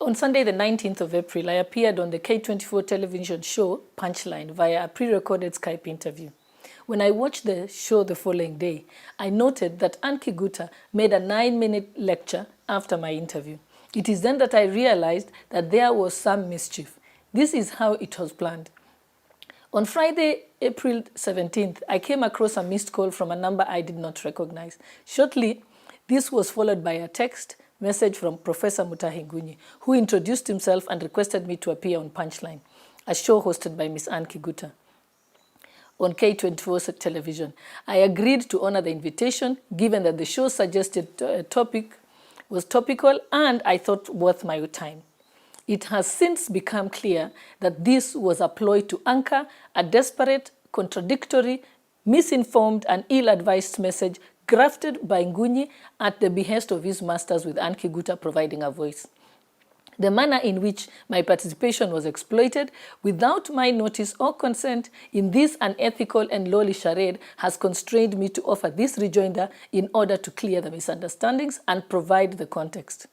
On Sunday, the 19th of April, I appeared on the K24 television show, Punchline, via a pre-recorded Skype interview. When I watched the show the following day, I noted that Anne Kiguta made a 9-minute lecture after my interview. It is then that I realized that there was some mischief. This is how it was planned. On Friday, April 17th, I came across a missed call from a number I did not recognize. Shortly, this was followed by a text message from Professor Mutahi Ngunyi, who introduced himself and requested me to appear on Punchline, a show hosted by Miss Anne Kiguta on K24's television. I agreed to honor the invitation, given that the show's suggested topic was topical and I thought worth my time. It has since become clear that this was a ploy to anchor a desperate, contradictory, misinformed and ill-advised message grafted by Ngunyi at the behest of his masters, with Anne Kiguta providing a voice. The manner in which my participation was exploited without my notice or consent in this unethical and lowly charade has constrained me to offer this rejoinder in order to clear the misunderstandings and provide the context.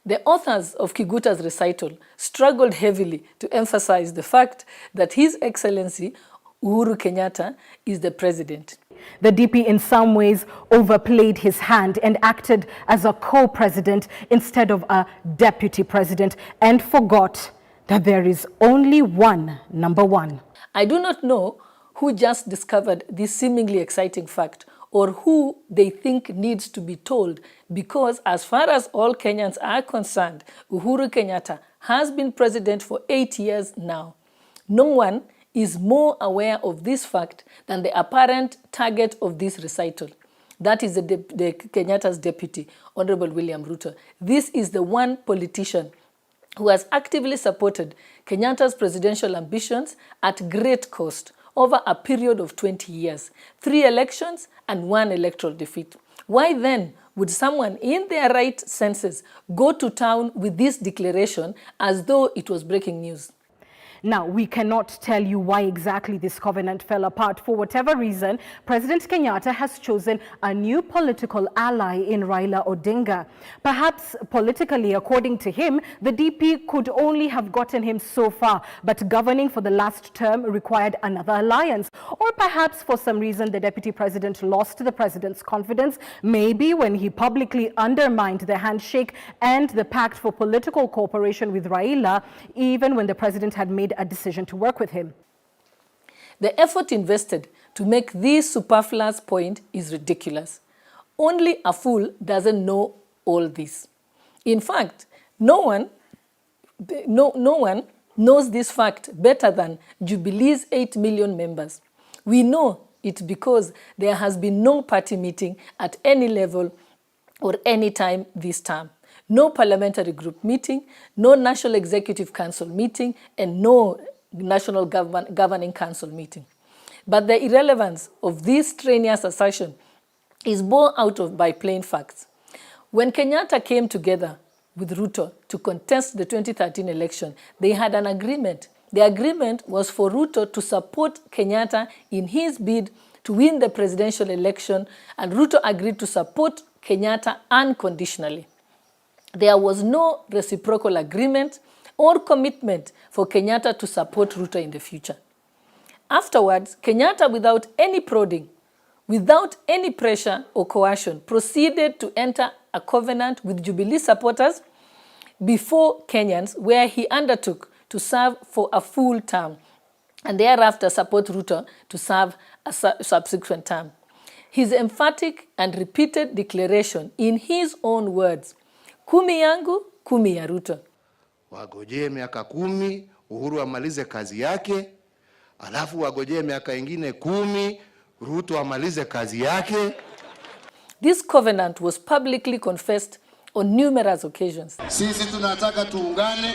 The authors of Kiguta's recital struggled heavily to emphasize the fact that His Excellency Uhuru Kenyatta is the president. The DP in some ways overplayed his hand and acted as a co-president instead of a deputy president and forgot that there is only one number one. I do not know who just discovered this seemingly exciting fact or who they think needs to be told, because as far as all Kenyans are concerned, Uhuru Kenyatta has been president for 8 years now. No one is more aware of this fact than the apparent target of this recital. That is the Kenyatta's deputy, Honorable William Ruto. This is the one politician who has actively supported Kenyatta's presidential ambitions at great cost over a period of 20 years, 3 elections and 1 electoral defeat. Why then would someone in their right senses go to town with this declaration as though it was breaking news? Now, we cannot tell you why exactly this covenant fell apart. For whatever reason, President Kenyatta has chosen a new political ally in Raila Odinga. Perhaps politically, according to him, the DP could only have gotten him so far, but governing for the last term required another alliance. Or perhaps for some reason, the deputy president lost the president's confidence, maybe when he publicly undermined the handshake and the pact for political cooperation with Raila, even when the president had made a decision to work with him. The effort invested to make this superfluous point is ridiculous. Only a fool doesn't know all this. In fact, no one knows this fact better than Jubilee's 8 million members. We know it because there has been no party meeting at any level or any time this term. No parliamentary group meeting, no National Executive Council meeting, and no National Governing Council meeting. But the irrelevance of this strenuous assertion is borne out of by plain facts. When Kenyatta came together with Ruto to contest the 2013 election, they had an agreement. The agreement was for Ruto to support Kenyatta in his bid to win the presidential election, and Ruto agreed to support Kenyatta unconditionally. There was no reciprocal agreement or commitment for Kenyatta to support Ruto in the future. Afterwards, Kenyatta, without any prodding, without any pressure or coercion, proceeded to enter a covenant with Jubilee supporters before Kenyans, where he undertook to serve for a full term and thereafter support Ruto to serve a subsequent term. His emphatic and repeated declaration, in his own words, "Kumi yangu, kumi ya Ruto." Wagojee miaka 10, Uhuru amalize kazi yake, alafu wagojee miaka ingine 10, Ruto amalize kazi yake. This covenant was publicly confessed on numerous occasions. Sisi tunataka tuungane.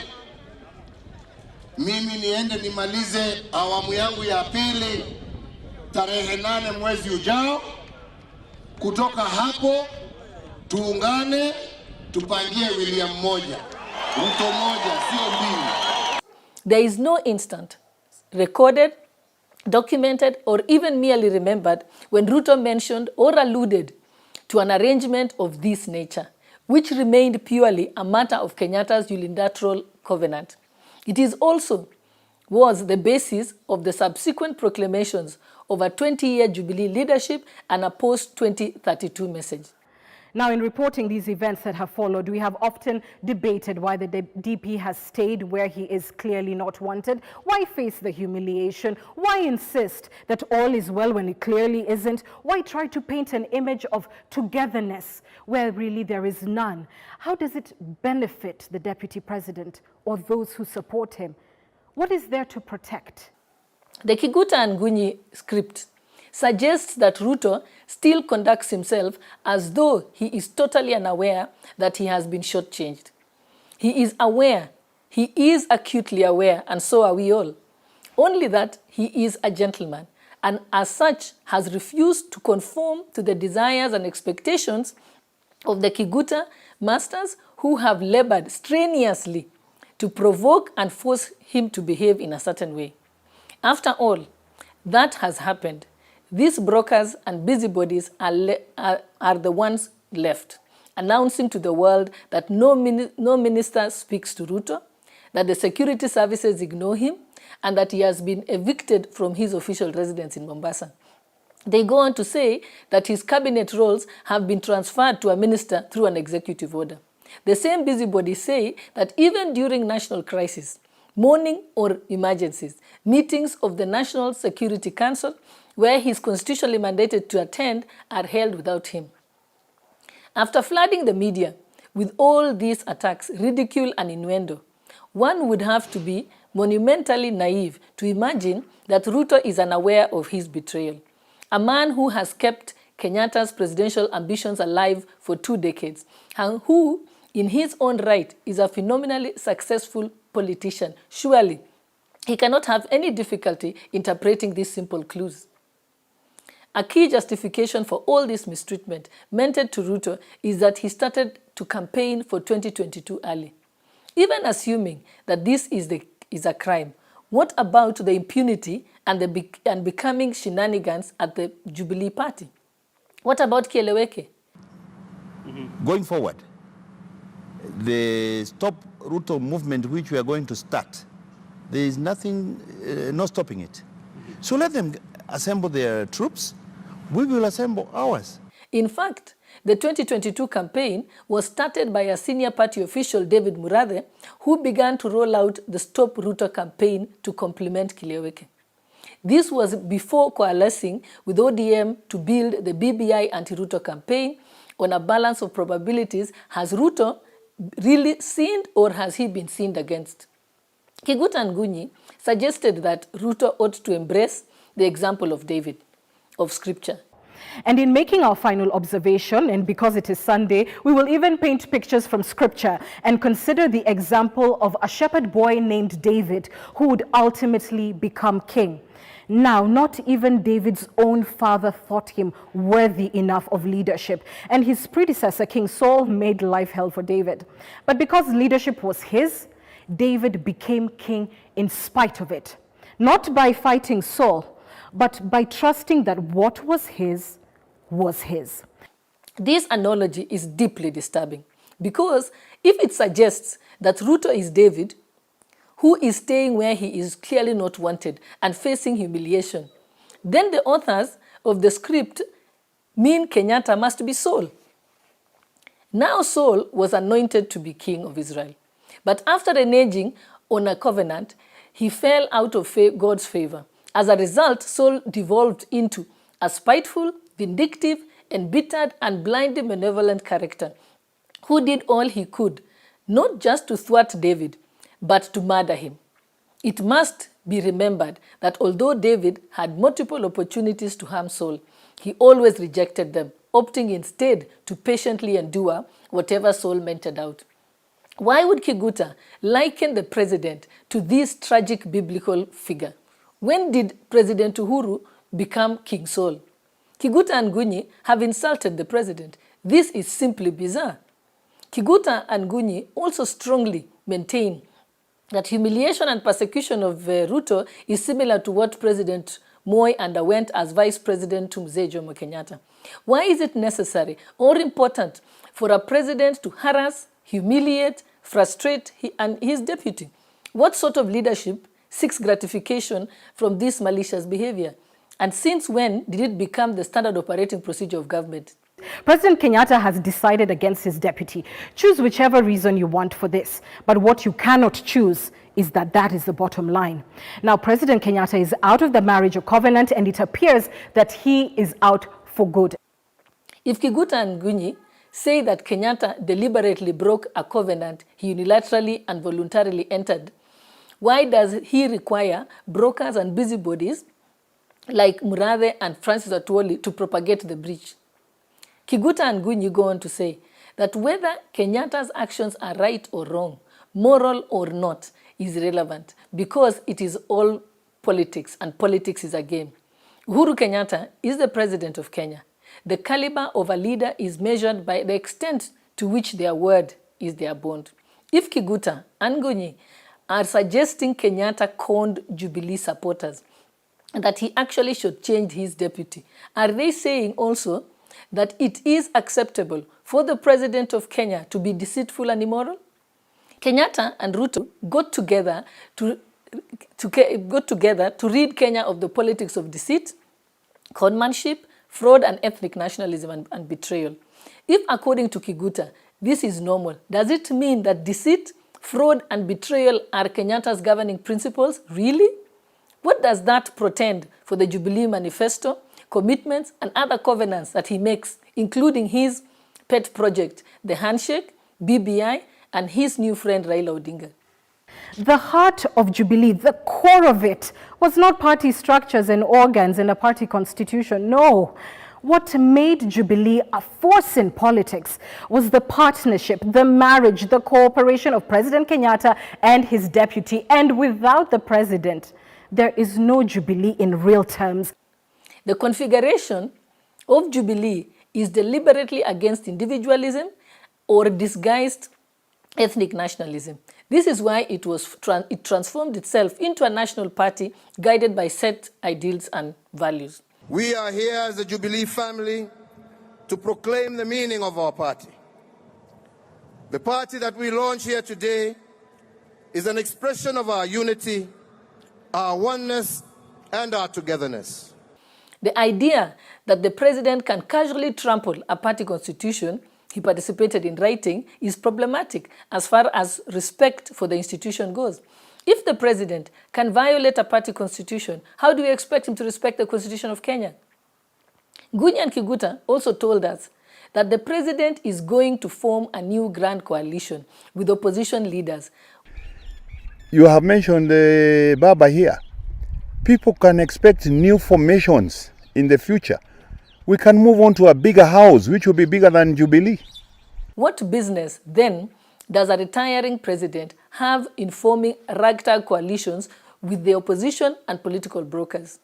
Mimi niende nimalize awamu yangu ya pili tarehe 8 mwezi ujao. Kutoka hapo tuungane, tupangie William moja, Ruto moja, sio mbili. There is no instant recorded, documented, or even merely remembered when Ruto mentioned or alluded to an arrangement of this nature. which remained purely a matter of Kenyatta's unilateral covenant. It is also was the basis of the subsequent proclamations of a 20-year Jubilee leadership and a post-2032 message. Now, in reporting these events that have followed, we have often debated why the DP has stayed where he is clearly not wanted. Why face the humiliation? Why insist that all is well when it clearly isn't? Why try to paint an image of togetherness where really there is none? How does it benefit the deputy president or those who support him? What is there to protect? The Kiguta and Ngunyi script suggests that Ruto still conducts himself as though he is totally unaware that he has been shortchanged. He is aware, he is acutely aware, and so are we all. Only that he is a gentleman, and as such has refused to conform to the desires and expectations of the Kiguta masters who have labored strenuously to provoke and force him to behave in a certain way. After all that has happened, these brokers and busybodies are the ones left, announcing to the world that no minister speaks to Ruto, that the security services ignore him, and that he has been evicted from his official residence in Mombasa. They go on to say that his cabinet roles have been transferred to a minister through an executive order. The same busybodies say that even during national crisis, mourning or emergencies, meetings of the National Security Council, where he is constitutionally mandated to attend, are held without him. After flooding the media with all these attacks, ridicule and innuendo, one would have to be monumentally naive to imagine that Ruto is unaware of his betrayal. A man who has kept Kenyatta's presidential ambitions alive for 2 decades, and who, in his own right, is a phenomenally successful politician. Surely, he cannot have any difficulty interpreting these simple clues. A key justification for all this mistreatment meted to Ruto is that he started to campaign for 2022 early. Even assuming that this is a crime, what about the impunity and becoming shenanigans at the Jubilee Party? What about Kieleweke? Going forward, the Stop Ruto movement which we are going to start, there is nothing, no stopping it. So let them assemble their troops. We will assemble ours. In fact, the 2022 campaign was started by a senior party official, David Murathe, who began to roll out the Stop Ruto campaign to complement Kieleweke. This was before coalescing with ODM to build the BBI anti-Ruto campaign on a balance of probabilities. Has Ruto really sinned, or has he been sinned against? Kiguta and Ngunyi suggested that Ruto ought to embrace the example of David, of Scripture. And in making our final observation, and because it is Sunday, we will even paint pictures from Scripture and consider the example of a shepherd boy named David who would ultimately become king. Now, not even David's own father thought him worthy enough of leadership, and his predecessor, King Saul, made life hell for David. But because leadership was his, David became king in spite of it, not by fighting Saul, but by trusting that what was his was his. This analogy is deeply disturbing because if it suggests that Ruto is David, who is staying where he is clearly not wanted and facing humiliation, then the authors of the script mean Kenyatta must be Saul. Now Saul was anointed to be king of Israel, but after reneging on a covenant, he fell out of God's favor. As a result, Saul devolved into a spiteful, vindictive, embittered, and blindly malevolent character who did all he could, not just to thwart David, but to murder him. It must be remembered that although David had multiple opportunities to harm Saul, he always rejected them, opting instead to patiently endure whatever Saul meted out. Why would Kiguta liken the president to this tragic biblical figure? When did President Uhuru become King Saul? Kiguta and Ngunyi have insulted the president. This is simply bizarre. Kiguta and Ngunyi also strongly maintain that humiliation and persecution of Ruto is similar to what President Moi underwent as vice president to Mzee Jomo Kenyatta. Why is it necessary or important for a president to harass, humiliate, frustrate his deputy? What sort of leadership seeks gratification from this malicious behavior? And since when did it become the standard operating procedure of government? President Kenyatta has decided against his deputy. Choose whichever reason you want for this. But what you cannot choose is that is the bottom line. Now, President Kenyatta is out of the marriage or covenant, and it appears that he is out for good. If Kiguta and Ngunyi say that Kenyatta deliberately broke a covenant he unilaterally and voluntarily entered, why does he require brokers and busybodies like Murathe and Francis Atwoli to propagate the breach? Kiguta and Ngunyi go on to say that whether Kenyatta's actions are right or wrong, moral or not, is irrelevant because it is all politics and politics is a game. Uhuru Kenyatta is the president of Kenya. The caliber of a leader is measured by the extent to which their word is their bond. If Kiguta and Ngunyi are suggesting Kenyatta conned Jubilee supporters and that he actually should change his deputy, are they saying also that it is acceptable for the president of Kenya to be deceitful and immoral? Kenyatta and Ruto got together to rid Kenya of the politics of deceit, conmanship, fraud and ethnic nationalism and betrayal. If, according to Kiguta, this is normal, does it mean that deceit, fraud and betrayal are Kenyatta's governing principles? Really? What does that portend for the Jubilee Manifesto, commitments and other covenants that he makes, including his pet project, the handshake, BBI, and his new friend Raila Odinga? The heart of Jubilee, the core of it, was not party structures and organs in a party constitution. No. What made Jubilee a force in politics was the partnership, the marriage, the cooperation of President Kenyatta and his deputy. And without the president, there is no Jubilee in real terms. The configuration of Jubilee is deliberately against individualism or disguised ethnic nationalism. This is why it transformed itself into a national party guided by set ideals and values. We are here as the Jubilee family to proclaim the meaning of our party. The party that we launch here today is an expression of our unity, our oneness, and our togetherness. The idea that the president can casually trample a party constitution he participated in writing is problematic as far as respect for the institution goes. If the president can violate a party constitution, how do you expect him to respect the constitution of Kenya? Ngunyi and Kiguta also told us that the president is going to form a new grand coalition with opposition leaders. You have mentioned Baba here. People can expect new formations in the future. We can move on to a bigger house, which will be bigger than Jubilee. What business, then, does a retiring president have in forming ragtag coalitions with the opposition and political brokers?